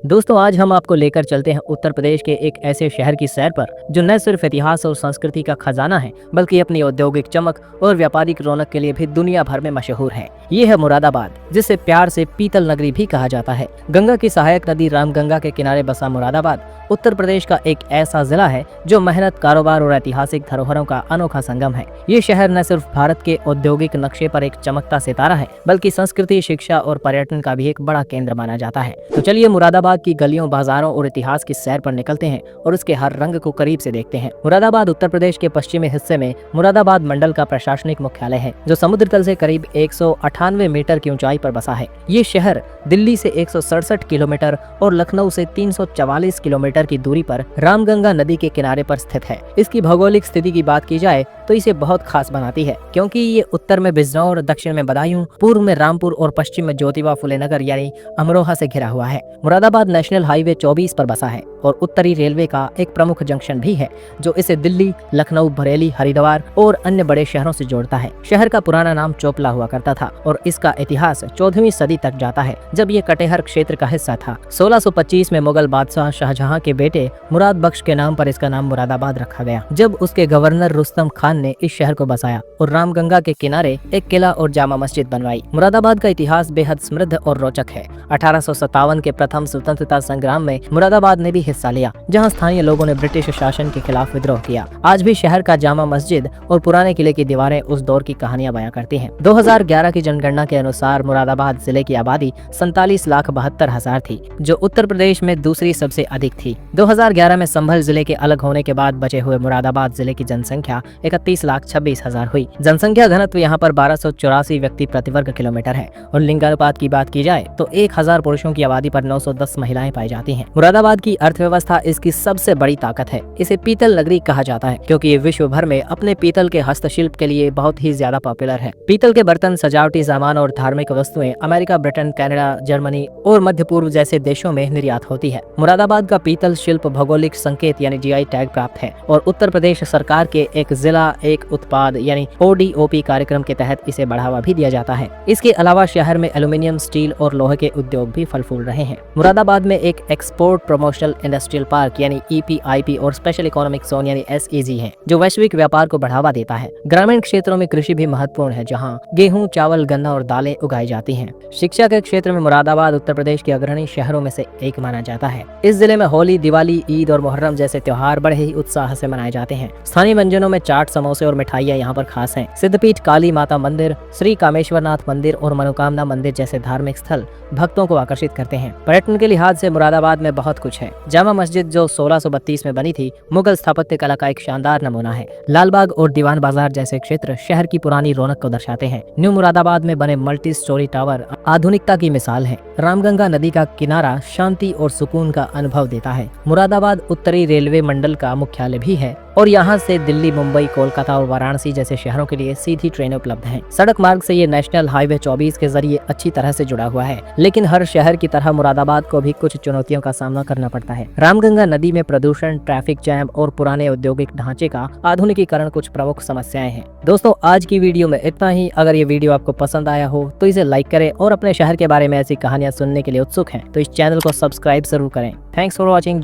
दोस्तों आज हम आपको लेकर चलते हैं उत्तर प्रदेश के एक ऐसे शहर की सैर पर जो न सिर्फ इतिहास और संस्कृति का खजाना है बल्कि अपनी औद्योगिक चमक और व्यापारिक रौनक के लिए भी दुनिया भर में मशहूर है। ये है मुरादाबाद, जिसे प्यार से पीतल नगरी भी कहा जाता है। गंगा की सहायक नदी रामगंगा के किनारे बसा मुरादाबाद उत्तर प्रदेश का एक ऐसा जिला है जो मेहनत, कारोबार और ऐतिहासिक धरोहरों का अनोखा संगम है। ये शहर न सिर्फ भारत के औद्योगिक नक्शे पर एक चमकता सितारा है बल्कि संस्कृति, शिक्षा और पर्यटन का भी एक बड़ा केंद्र माना जाता है। तो चलिए मुरादाबाद की गलियों, बाजारों और इतिहास की सैर पर निकलते हैं और उसके हर रंग को करीब से देखते हैं। मुरादाबाद उत्तर प्रदेश के पश्चिमी हिस्से में मुरादाबाद मंडल का प्रशासनिक मुख्यालय है, जो समुद्र तल से करीब 198 मीटर की ऊंचाई पर बसा है। ये शहर दिल्ली से 167 किलोमीटर और लखनऊ से 344 किलोमीटर की दूरी पर रामगंगा नदी के किनारे पर स्थित है। इसकी भौगोलिक स्थिति की बात की जाए तो इसे बहुत खास बनाती है, क्योंकि ये उत्तर में बिजनौर, दक्षिण में बदायूं, पूर्व में रामपुर और पश्चिम में ज्योतिबा फुले नगर यानी अमरोहा से घिरा हुआ है। मुरादाबाद नेशनल हाईवे 24 पर बसा है और उत्तरी रेलवे का एक प्रमुख जंक्शन भी है, जो इसे दिल्ली, लखनऊ, बरेली, हरिद्वार और अन्य बड़े शहरों से जोड़ता है। शहर का पुराना नाम चोपला हुआ करता था और इसका इतिहास 14वीं सदी तक जाता है, जब ये कटेहर क्षेत्र का हिस्सा था। 1625 में मुगल बादशाह शाहजहां के बेटे मुराद बख्श के नाम पर इसका नाम मुरादाबाद रखा गया, जब उसके गवर्नर रुस्तम खान ने इस शहर को बसाया और रामगंगा के किनारे एक किला और जामा मस्जिद बनवाई। मुरादाबाद का इतिहास बेहद समृद्ध और रोचक है। 1857 के प्रथम स्वतंत्रता संग्राम में मुरादाबाद ने भी हिस्सा लिया, जहां स्थानीय लोगों ने ब्रिटिश शासन के खिलाफ विद्रोह किया। आज भी शहर का जामा मस्जिद और पुराने किले की दीवारें उस दौर की कहानियां बयां करती हैं। 2011 की जनगणना के अनुसार मुरादाबाद जिले की आबादी 47,72,000 थी, जो उत्तर प्रदेश में दूसरी सबसे अधिक थी। 2011 में संभल जिले के अलग होने के बाद बचे हुए मुरादाबाद जिले की जनसंख्या 31,26,000 हुई। जनसंख्या घनत्व यहाँ पर 1284 व्यक्ति प्रति वर्ग किलोमीटर है और लिंगानुपात की बात की जाए तो 1000 पुरुषों की आबादी पर 910 महिलाएं पाई जाती हैं। मुरादाबाद की अर्थव्यवस्था इसकी सबसे बड़ी ताकत है। इसे पीतल नगरी कहा जाता है क्योंकि ये विश्व भर में अपने पीतल के हस्तशिल्प के लिए बहुत ही ज्यादा पॉपुलर है। पीतल के बर्तन, सजावटी सामान और धार्मिक वस्तुएं अमेरिका, ब्रिटेन, कनाडा, जर्मनी और मध्य पूर्व जैसे देशों में निर्यात होती है। मुरादाबाद का पीतल शिल्प भौगोलिक संकेत यानी जीआई टैग प्राप्त है और उत्तर प्रदेश सरकार के एक जिला एक उत्पाद यानी ODOP कार्यक्रम के तहत इसे बढ़ावा भी दिया जाता है। इसके अलावा शहर में एल्यूमिनियम, स्टील और लोहे के उद्योग भी फल फूल रहे हैं। मुरादाबाद में एक एक्सपोर्ट प्रमोशनल इंडस्ट्रियल पार्क यानी EPIP और स्पेशल इकोनॉमिक जोन यानी SEZ है, जो वैश्विक व्यापार को बढ़ावा देता है। ग्रामीण क्षेत्रों में कृषि भी महत्वपूर्ण है, जहां गेहूं, चावल, गन्ना और दालें उगाई जाती हैं। शिक्षा के क्षेत्र में मुरादाबाद उत्तर प्रदेश के अग्रणी शहरों में से एक माना जाता है। इस जिले में होली, दिवाली, ईद और मुहर्रम जैसे त्योहार बड़े ही उत्साह से मनाए जाते हैं। स्थानीय व्यंजनों में चाट, समोसे और मिठाइयाँ यहाँ पर खास हैं। सिद्धपीठ, काली माता मंदिर, श्री कामेश्वरनाथ मंदिर और मनोकामना मंदिर जैसे धार्मिक स्थल भक्तों को आकर्षित करते हैं। पर्यटन के लिहाज से मुरादाबाद में बहुत कुछ है। जामा मस्जिद जो 1632 में बनी थी, मुगल स्थापत्य कला का एक शानदार नमूना है। लालबाग और दीवान बाजार जैसे क्षेत्र शहर की पुरानी रौनक को दर्शाते हैं। न्यू मुरादाबाद में बने मल्टी स्टोरी टावर आधुनिकता की मिसाल है। रामगंगा नदी का किनारा शांति और सुकून का अनुभव देता है। मुरादाबाद उत्तरी रेलवे मंडल का मुख्यालय भी है और यहाँ से दिल्ली, मुंबई, कोलकाता और वाराणसी जैसे शहरों के लिए सीधी ट्रेनें उपलब्ध हैं। सड़क मार्ग से ये नेशनल हाईवे 24 के जरिए अच्छी तरह से जुड़ा हुआ है, लेकिन हर शहर की तरह मुरादाबाद को भी कुछ चुनौतियों का सामना करना पड़ता है। रामगंगा नदी में प्रदूषण, ट्रैफिक जैम और पुराने औद्योगिक ढांचे का आधुनिकीकरण कुछ प्रमुख समस्याएं हैं। दोस्तों आज की वीडियो में इतना ही। अगर ये वीडियो आपको पसंद आया हो तो इसे लाइक करें और अपने शहर के बारे में ऐसी कहानियां सुनने के लिए उत्सुक हैं तो इस चैनल को सब्सक्राइब जरूर करें। Thanks for watching.